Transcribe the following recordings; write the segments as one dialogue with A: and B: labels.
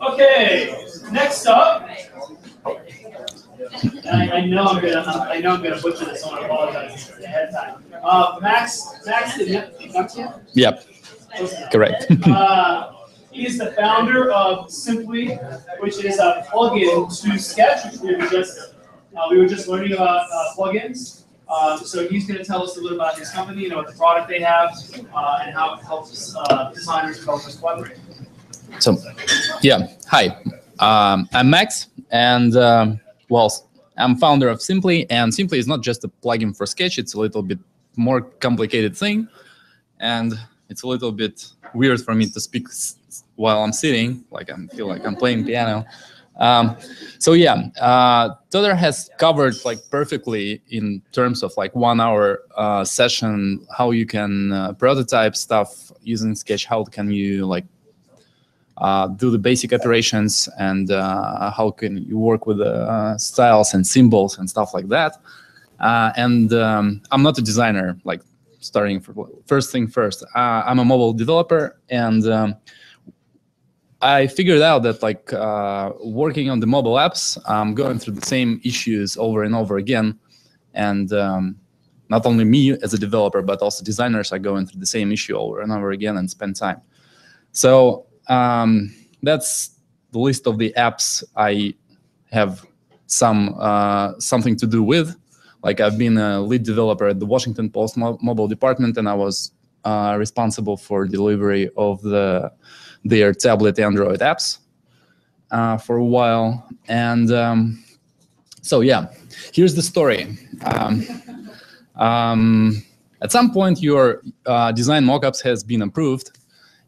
A: Okay, next up. I know I'm gonna butcher this. I want to apologize ahead of time. Max, did you come to you?
B: Yep. Correct.
A: He's the founder of Simply, which is a plugin to Sketch, which we were just learning about plugins. So he's going to tell us a little about his company, what the product they have, and how it helps designers, developers collaborate.
B: So, yeah, hi, I'm Max, and well, I'm founder of Simply, and Simply is not just a plugin for Sketch. It's a little bit more complicated thing, and it's a little bit weird for me to speak while I'm sitting, like I feel like I'm playing piano. So yeah, Todor has covered like perfectly in terms of like 1 hour session how you can prototype stuff using Sketch, how can you like do the basic operations, and how can you work with styles and symbols and stuff like that. And I'm not a designer, like starting for first thing first. I'm a mobile developer, and I figured out that like working on the mobile apps, I'm going through the same issues over and over again. And not only me as a developer, but also designers are going through the same issue over and over again and spend time. So that's the list of the apps I have something to do with. Like I've been a lead developer at the Washington Post mobile department, and I was responsible for delivery of their tablet Android apps for a while. And so yeah, here's the story. At some point, your design mockups has been approved,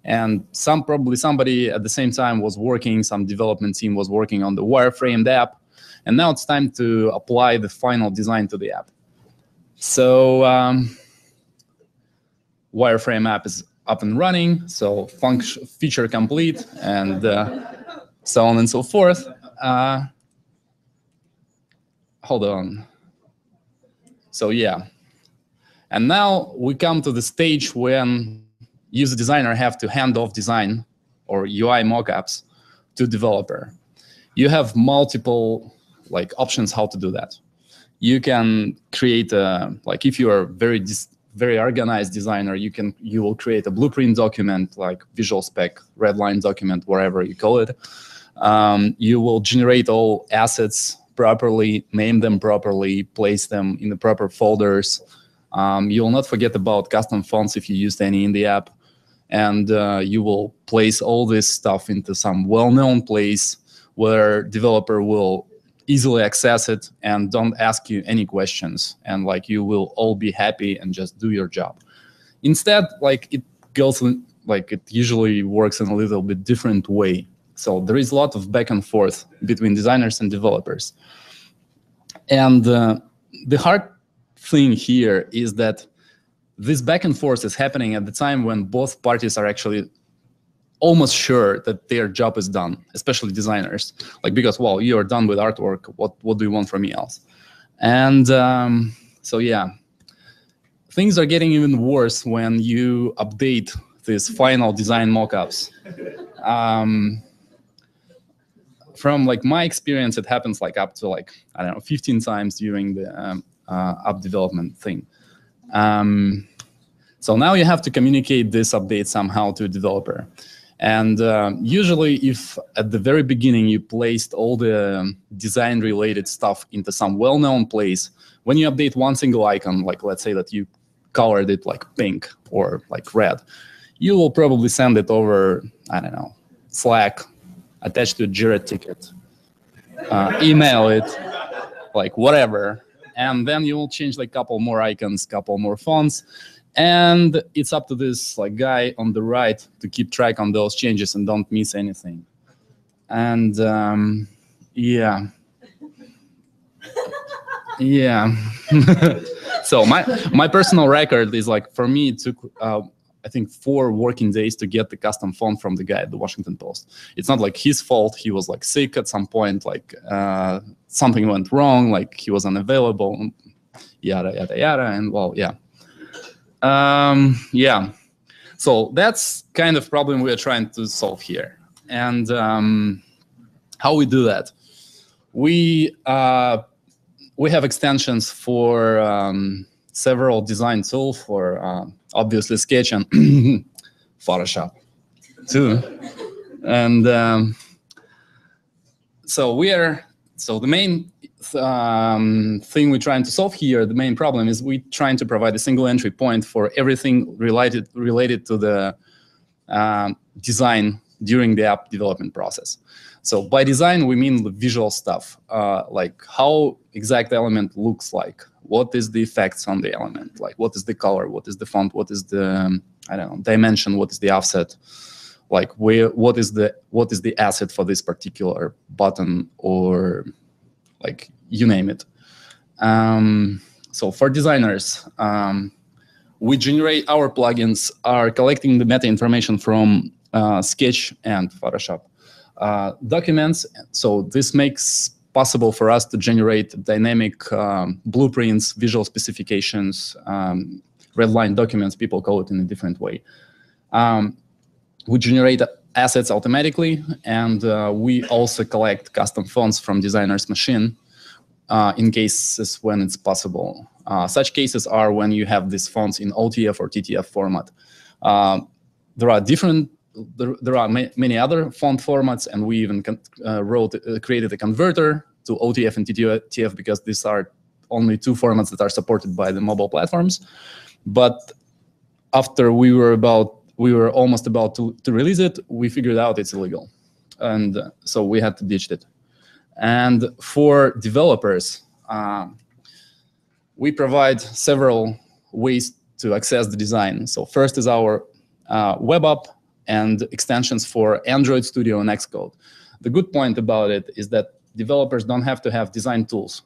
B: and probably somebody at the same time was working, some development team was working on the wireframe app, and now it's time to apply the final design to the app. So wireframe app is up and running, so feature complete, and so on and so forth. Hold on. So yeah, and now we come to the stage when user designer have to hand off design or UI mockups to developer. You have multiple like options how to do that. You can create like if you are very organized designer, you will create a blueprint document, like visual spec, red line document, whatever you call it. You will generate all assets properly, name them properly, place them in the proper folders. You will not forget about custom fonts if you used any in the app. And you will place all this stuff into some well-known place where developer will easily access it and don't ask you any questions, and like you will all be happy and just do your job. Instead, like it usually works in a little bit different way. So there is a lot of back and forth between designers and developers. And the hard thing here is that this back and forth is happening at the time when both parties are actually almost sure that their job is done, especially designers. Like, because, well, you are done with artwork, what do you want from me else? And so yeah, things are getting even worse when you update this final design mockups. From like my experience, it happens like up to like, I don't know, 15 times during the app development thing. So now you have to communicate this update somehow to a developer. And usually if at the very beginning you placed all the design related stuff into some well-known place, when you update one single icon, like let's say that you colored it like pink or like red, you will probably send it over, I don't know, Slack, attached to a Jira ticket, email it, like whatever. And then you will change like a couple more icons, couple more fonts. And it's up to this like guy on the right to keep track on those changes and don't miss anything. And yeah. Yeah. So my personal record is like, for me, it took I think 4 working days to get the custom font from the guy at the Washington Post. It's not like his fault. He was like sick at some point, like something went wrong, like he was unavailable, yada, yada, yada. And well, yeah. Yeah. So that's kind of problem we are trying to solve here. And how we do that? We have extensions for several design tools for obviously Sketch and Photoshop too. And so the main thing we're trying to solve here, the main problem is we're trying to provide a single entry point for everything related to the design during the app development process. So by design, we mean the visual stuff, like how exact element looks like, what is the effects on the element, like what is the color, what is the font, what is the, I don't know, dimension, what is the offset, like what is the asset for this particular button, or like you name it. So for designers, we generate, our plugins are collecting the meta information from Sketch and Photoshop documents. So this makes possible for us to generate dynamic blueprints, visual specifications, redline documents, people call it in a different way. We generate assets automatically, and we also collect custom fonts from designer's machine in cases when it's possible. Such cases are when you have these fonts in OTF or TTF format. There are many other font formats, and we even created a converter to OTF and TTF because these are only 2 formats that are supported by the mobile platforms. But after we were almost about to release it, we figured out it's illegal, and so we had to ditch it. And for developers, we provide several ways to access the design. So first is our web app and extensions for Android Studio and Xcode. The good point about it is that developers don't have to have design tools.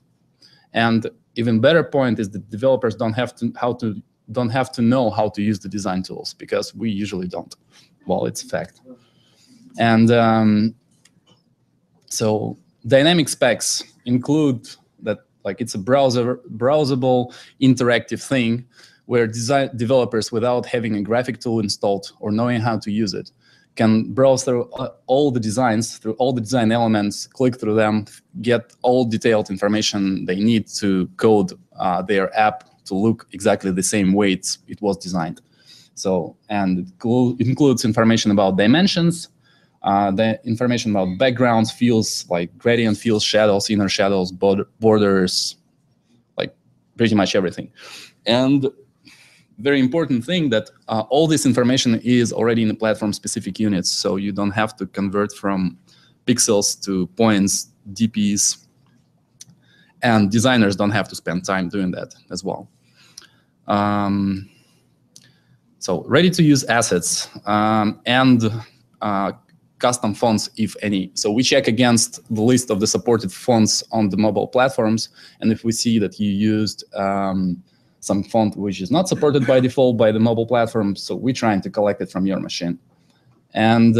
B: And even better point is that developers don't have to know how to use the design tools, because we usually don't. Well, it's a fact. And so dynamic specs include that, like, it's a browsable interactive thing where developers, without having a graphic tool installed or knowing how to use it, can browse through all the designs, through all the design elements, click through them, get all detailed information they need to code their app to look exactly the same way it was designed. So, and it includes information about dimensions, the information about backgrounds, fields, like gradient fields, shadows, inner shadows, borders, like pretty much everything. And very important thing that all this information is already in the platform-specific units, so you don't have to convert from pixels to points, DPs, and designers don't have to spend time doing that as well. So ready-to-use assets and custom fonts, if any. So we check against the list of the supported fonts on the mobile platforms, and if we see that you used some font which is not supported by default by the mobile platform, so we're trying to collect it from your machine. And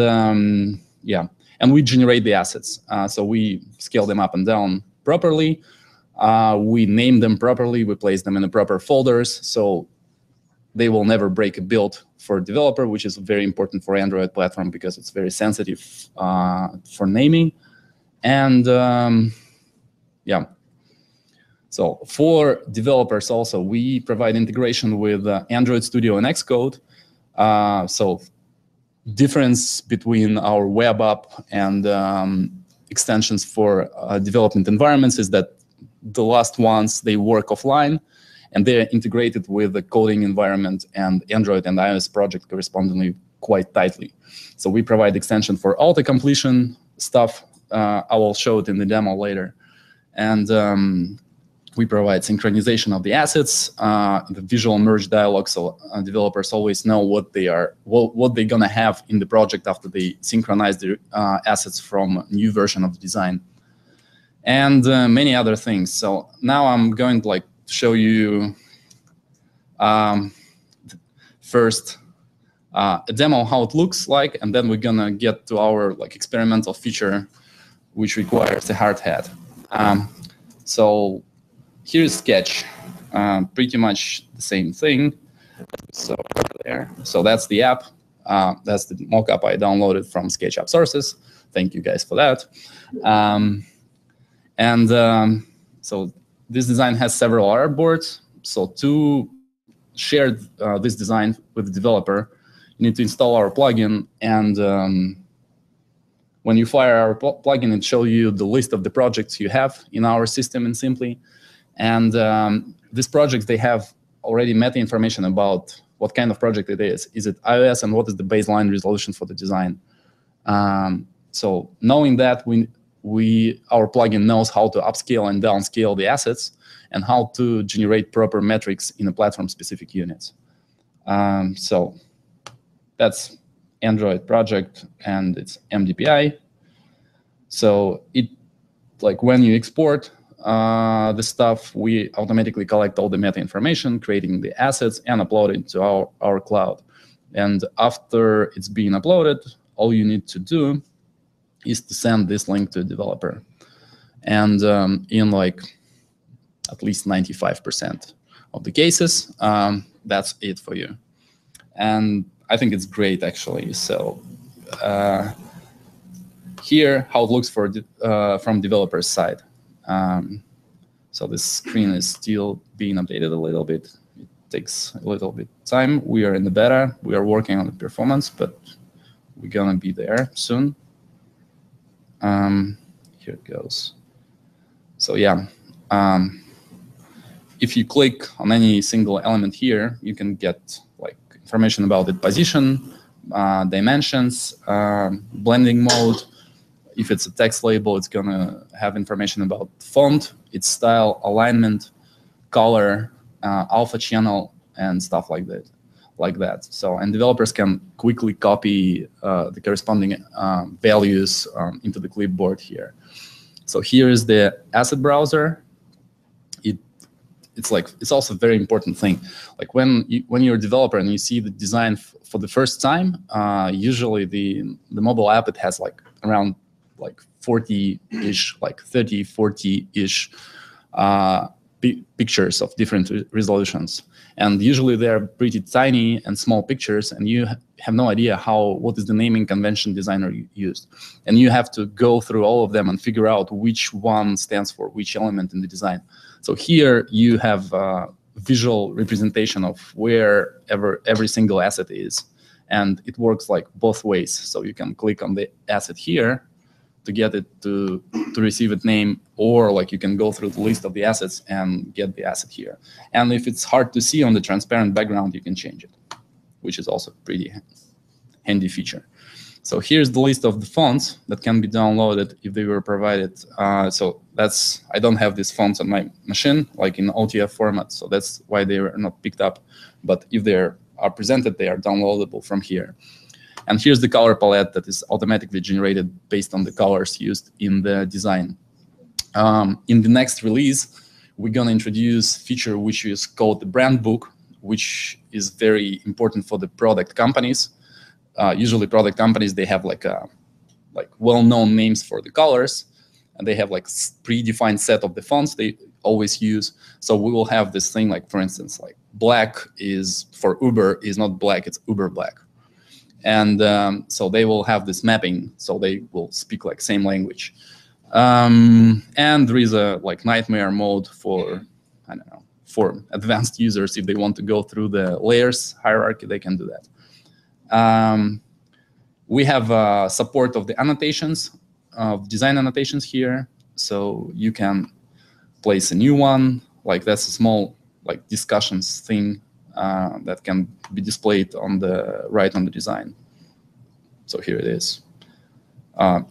B: yeah, and we generate the assets. So we scale them up and down properly. We name them properly. We place them in the proper folders, so they will never break a build for a developer, which is very important for Android platform because it's very sensitive for naming. And yeah. So for developers also, we provide integration with Android Studio and Xcode. So difference between our web app and extensions for development environments is that the last ones, they work offline, and they're integrated with the coding environment and Android and iOS project correspondingly quite tightly. So we provide extension for auto-completion stuff. I will show it in the demo later. And we provide synchronization of the assets, the visual merge dialog, so developers always know what they're gonna have in the project after they synchronize the assets from a new version of the design, and many other things. So now I'm going to show you first a demo how it looks like, and then we're gonna get to our like experimental feature, which requires a hard hat. So here's Sketch, pretty much the same thing. So there, so that's the app. That's the mockup I downloaded from SketchUp sources. Thank you guys for that. So this design has several artboards. So to share this design with the developer, you need to install our plugin, and when you fire our plugin, it shows you the list of the projects you have in our system in Simply. And these projects, they have already meta information about what kind of project it is. Is it iOS, and what is the baseline resolution for the design? So knowing that, our plugin knows how to upscale and downscale the assets and how to generate proper metrics in the platform-specific units. So that's Android project, and it's Mdpi. So like when you export the stuff, we automatically collect all the meta information, creating the assets and upload it to our cloud. And after it's being uploaded, all you need to do is to send this link to a developer. And in like at least 95% of the cases, that's it for you. And I think it's great, actually. So here, how it looks from developer's side. So this screen is still being updated a little bit. It takes a little bit time. We are in the beta. We are working on the performance, but we're gonna be there soon. Here it goes. So yeah, if you click on any single element here, you can get like information about its position, dimensions, blending mode. If it's a text label, it's gonna have information about font, its style, alignment, color, alpha channel, and stuff like that. So, and developers can quickly copy the corresponding values into the clipboard here. So here is the asset browser. It's also a very important thing. Like when you're a developer and you see the design for the first time, usually the mobile app, it has like around like 40-ish, like 30, 40-ish pictures of different resolutions. And usually they're pretty tiny and small pictures, and you have no idea what is the naming convention designer used. And you have to go through all of them and figure out which one stands for which element in the design. So here you have a visual representation of wherever every single asset is. And it works like both ways. So you can click on the asset here to get it to receive its name, or like you can go through the list of the assets and get the asset here. And if it's hard to see on the transparent background, you can change it, which is also a pretty handy feature. So here's the list of the fonts that can be downloaded if they were provided. So I don't have these fonts on my machine, like in OTF format, so that's why they were not picked up. But if they are presented, they are downloadable from here. And here's the color palette that is automatically generated based on the colors used in the design. In the next release, we're going to introduce a feature which is called the brand book, which is very important for the product companies. Usually product companies, they have like well-known names for the colors, and they have like predefined set of the fonts they always use. So we will have this thing, like for instance, like black is for Uber is not black, it's Uber black. And so they will have this mapping, so they will speak like same language. And there is a like nightmare mode for, I don't know, for advanced users. If they want to go through the layers hierarchy, they can do that. We have support of the annotations, of design annotations here. So you can place a new one, like that's a small like discussions thing that can be displayed on the right on the design. So here it is.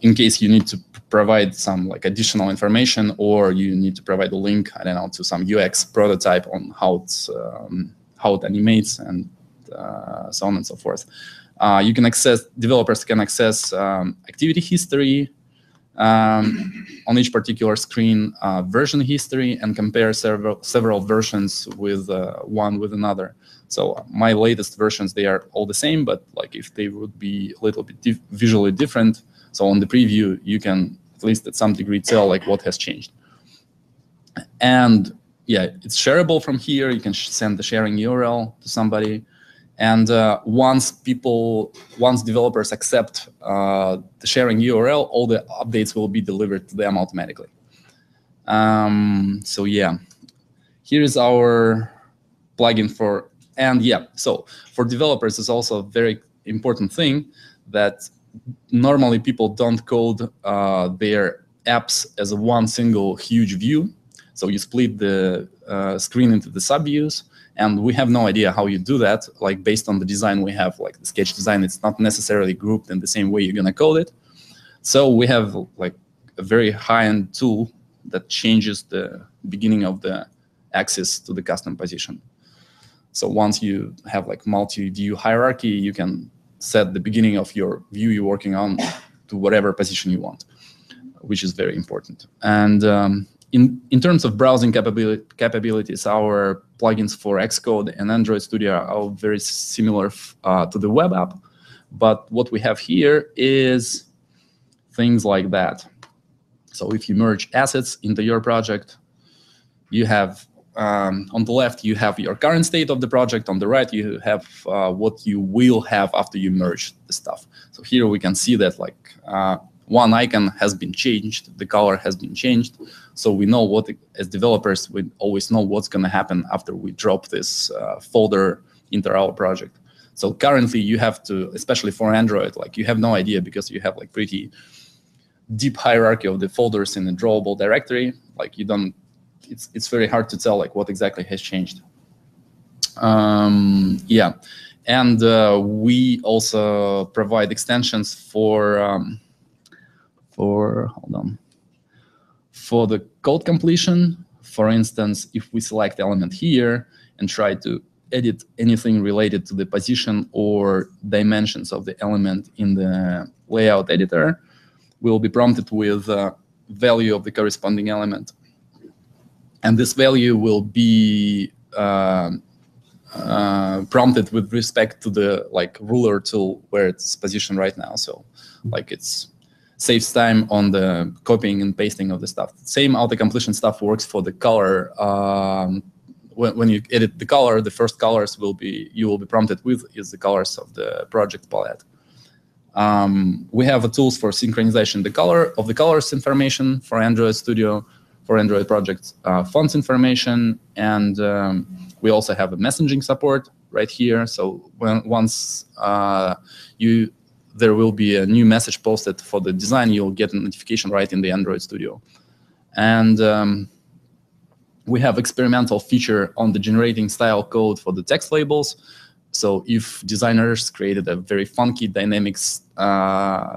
B: In case you need to provide some like additional information, or you need to provide a link, I don't know, to some UX prototype on how it animates and so on and so forth. You can access, developers can access activity history on each particular screen, version history, and compare several versions with one with another. So my latest versions, they are all the same, but like if they would be a little bit visually different, so on the preview, you can at least at some degree tell like what has changed. And yeah, it's shareable from here. You can send the sharing URL to somebody. And once developers accept the sharing URL, all the updates will be delivered to them automatically. So yeah, here's our plugin for, and yeah, so for developers, it's also a very important thing that normally people don't code their apps as one single huge view. So you split the screen into the sub-views, and we have no idea how you do that. Like based on the design we have, like the sketch design, it's not necessarily grouped in the same way you're gonna code it. So we have like a very high-end tool that changes the beginning of the axis to the custom position. So once you have like multi-view hierarchy, you can set the beginning of your view you're working on to whatever position you want, which is very important. And in terms of browsing capabilities, our plugins for XCode and Android Studio are very similar to the web app. But what we have here is things like that. So if you merge assets into your project, you have on the left, you have your current state of the project. On the right, you have what you will have after you merge the stuff. So here we can see that like one icon has been changed, the color has been changed. So we know what, as developers, we always know what's going to happen after we drop this folder into our project. So currently you have to, especially for Android, like you have no idea because you have like pretty deep hierarchy of the folders in the drawable directory. Like you don't, it's very hard to tell like what exactly has changed. Yeah, and we also provide extensions for hold on, for the code completion. For instance, if we select element here and try to edit anything related to the position or dimensions of the element in the layout editor, we'll be prompted with value of the corresponding element. And this value will be prompted with respect to the like ruler tool where it's positioned right now. So like it's saves time on the copying and pasting of the stuff. Same auto-completion stuff works for the color. When you edit the color, the first colors you will be prompted with is the colors of the project palette. We have tools for synchronization of the colors information for Android Studio, for Android projects, fonts information, and we also have a messaging support right here. So once there will be a new message posted for the design, you'll get a notification right in the Android Studio. And we have experimental feature on the generating style code for the text labels. So if designers created a very funky dynamics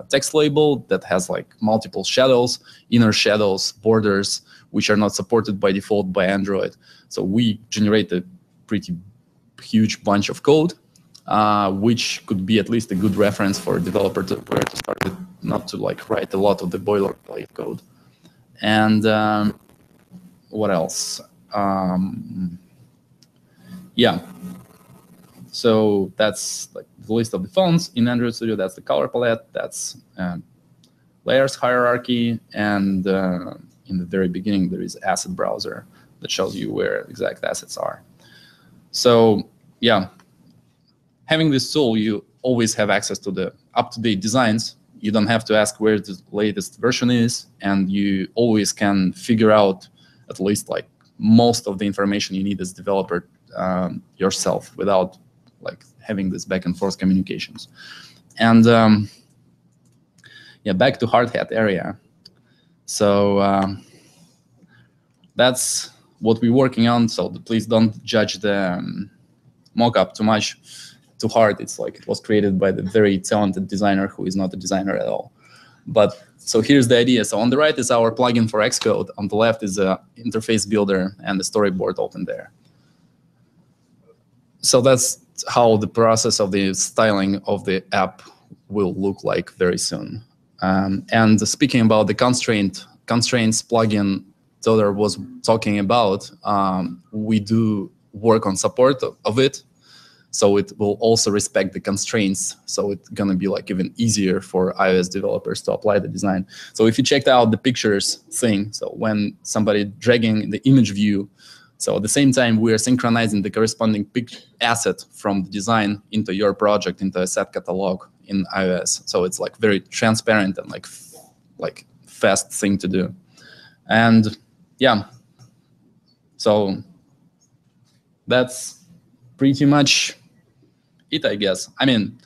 B: text label that has like multiple shadows, inner shadows, borders, which are not supported by default by Android. So we generate a pretty huge bunch of code, which could be at least a good reference for a developer to where to start with, not to like write a lot of the boilerplate code. And what else? Yeah. So that's like the list of the fonts in Android Studio. That's the color palette. That's layers hierarchy. And in the very beginning, there is asset browser that shows you where exact assets are. So yeah, having this tool, you always have access to the up-to-date designs. You don't have to ask where the latest version is. And you always can figure out at least like most of the information you need as a developer yourself without like having this back and forth communications. And yeah, back to hard hat area. So that's what we're working on. So please don't judge the mockup too hard. It's like it was created by the very talented designer who is not a designer at all. But so here's the idea. So on the right is our plugin for XCode. On the left is a interface builder and the storyboard open there. So that's how the process of the styling of the app will look like very soon. And speaking about the constraints plugin Todor was talking about, we do work on support of it. So it will also respect the constraints. So it's gonna be like even easier for iOS developers to apply the design. So if you checked out the pictures thing, so when somebody dragging the image view, so at the same time we are synchronizing the corresponding asset from the design into your project, into a set catalog in iOS. So it's like very transparent and like fast thing to do. And yeah, so that's pretty much it, I guess. I mean,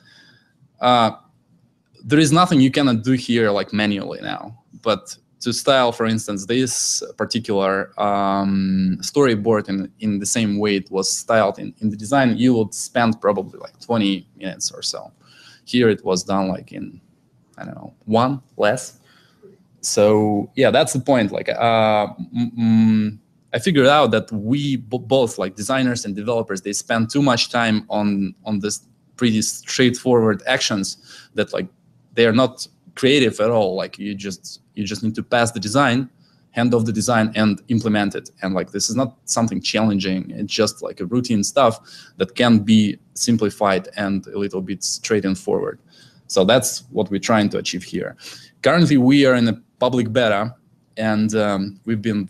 B: there is nothing you cannot do here like manually now. But to style, for instance, this particular storyboard in the same way it was styled in the design, you would spend probably like 20 minutes or so. Here it was done like in, I don't know, one less. So yeah, that's the point. Like I figured out that we both, like designers and developers, they spend too much time on this pretty straightforward actions that like they are not creative at all. Like you just need to pass the design, hand off the design, and implement it. And like this is not something challenging. It's just like a routine stuff that can be simplified and a little bit straightened forward. So that's what we're trying to achieve here. Currently, we are in a public beta, and we've been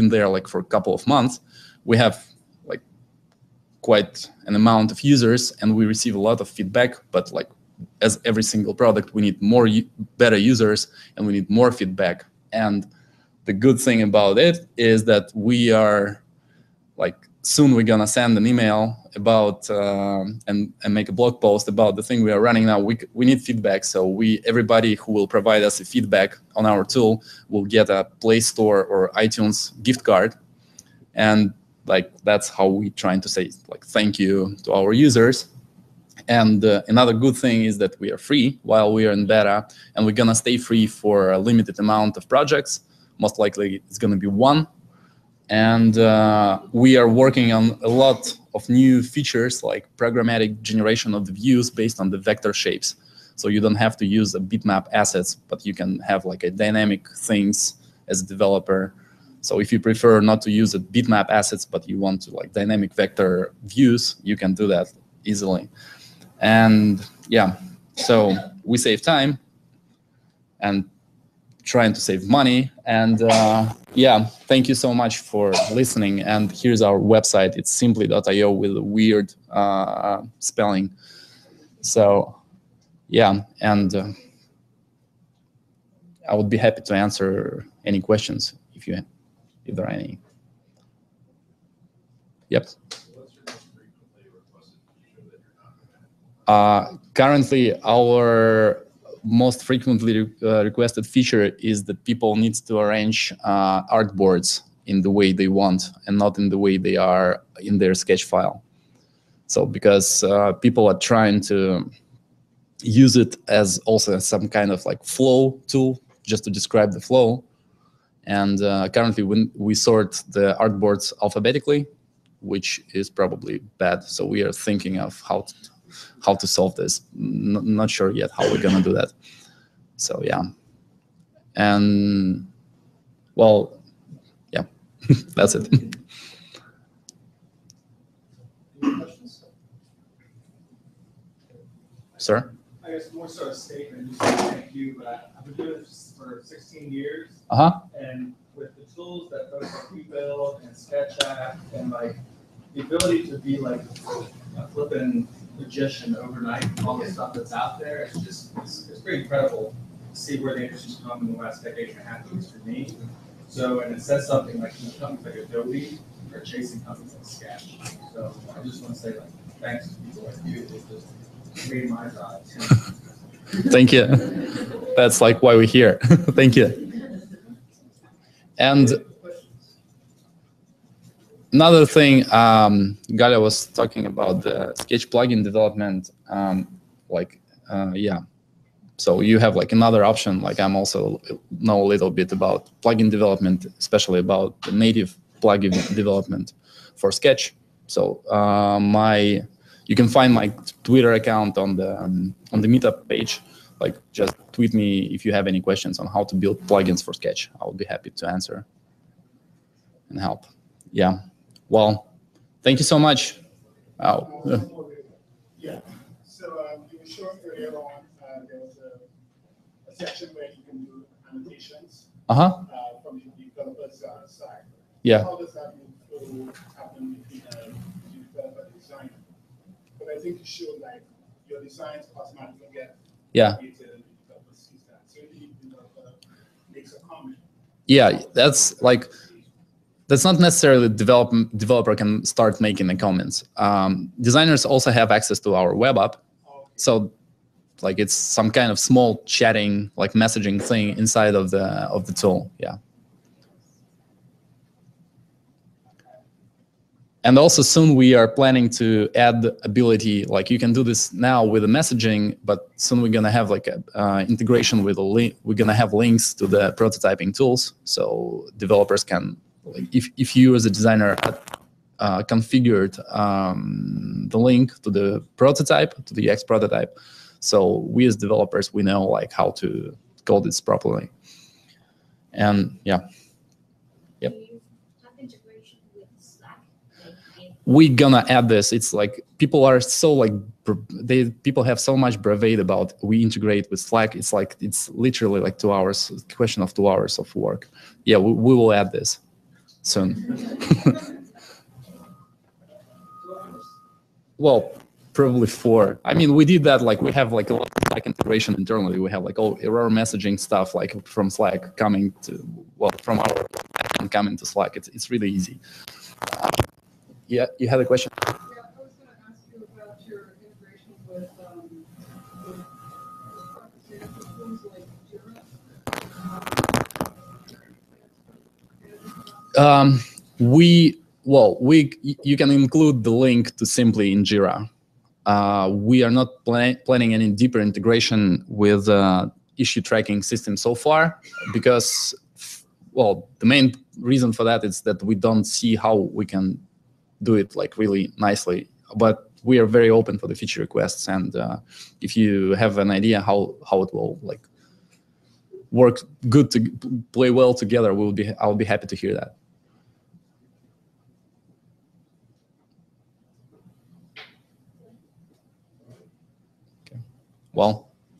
B: there like for a couple of months. We have like quite an amount of users, and we receive a lot of feedback. But like as every single product, we need better users, and we need more feedback. And the good thing about it is that we are like soon we're gonna send an email about and make a blog post about the thing we are running now. We need feedback, so everybody who will provide us a feedback on our tool will get a Play Store or iTunes gift card, and like that's how we trying to say like thank you to our users. And another good thing is that we are free while we are in beta, and we're gonna stay free for a limited amount of projects. Most likely it's gonna be one. And we are working on a lot of new features like programmatic generation of the views based on the vector shapes. So you don't have to use a bitmap assets, but you can have like a dynamic things as a developer. So if you prefer not to use a bitmap assets, but you want to like dynamic vector views, you can do that easily. And yeah, so we save time and trying to save money. And yeah, thank you so much for listening. And here's our website. It's simply.io with a weird spelling. So yeah, and I would be happy to answer any questions if there are any. Yep. Currently, our most frequently requested feature is that people need to arrange artboards in the way they want and not in the way they are in their sketch file. So because people are trying to use it as also some kind of like flow tool just to describe the flow. And currently we sort the artboards alphabetically, which is probably bad. So we are thinking of how to solve this. Not sure yet how we're gonna do that. So yeah, and well, yeah, that's it.
C: Any questions?
B: Sir?
C: I guess more sort of statement, just saying thank you, but I've been doing this for 16 years. And with the tools that folks like we build and Sketch App and like the ability to be like a flippin' magician overnight, all the stuff that's out there, it's pretty incredible to see where the industry's come in the last decade and a half, at least for me. So, and it says something like, companies like Adobe are chasing companies like Sketch. So I just want to say like, thanks to people like you, it just made my job.
B: Thank you. That's like why we're here. Thank you. And another thing, Galya was talking about the Sketch plugin development. Yeah, so you have like another option. Like I'm also know a little bit about plugin development, especially about the native plugin development for Sketch. So you can find my Twitter account on the Meetup page. Like just tweet me if you have any questions on how to build plugins for Sketch. I will be happy to answer and help. Yeah. Well, thank you so much. Oh.
D: Yeah. So you were showing earlier on there was a section where you can do annotations from the developer's side.
B: Yeah.
D: How does that move happen between the developer and designer? But I think you showed like your designs automatically get updated and the developer sees that. So the developer makes a comment.
B: Yeah, that's like. That's not necessarily developer can start making the comments. Designers also have access to our web app. So like it's some kind of small chatting, like messaging thing inside of the tool. Yeah. And also soon we are planning to add ability, like you can do this now with the messaging, but soon we're gonna have like a integration with a link. We're gonna have links to the prototyping tools, so developers can, like, if you as a designer configured the link to the prototype, to the UX prototype, so we as developers, we know like how to code this properly. And yeah. Yep. We're gonna add this. It's like people are so like people have so much bravado about we integrate with Slack. It's like it's literally like 2 hours, question of 2 hours of work. Yeah, we will add this soon. Well, probably 4. I mean, we did that. Like we have like a lot of Slack integration internally. We have like all error messaging stuff like from Slack coming to from our coming to Slack. It's really easy. Yeah, you had a question?
E: Yeah, I was going to ask you about your integration with tools like Jira.
B: You can include the link to Simply in Jira. We are not planning any deeper integration with issue tracking system so far because, well, the main reason for that is that we don't see how we can do it like really nicely, but we are very open for the feature requests. And if you have an idea how it will like work good to play well together, I'll be happy to hear that. Okay. Well.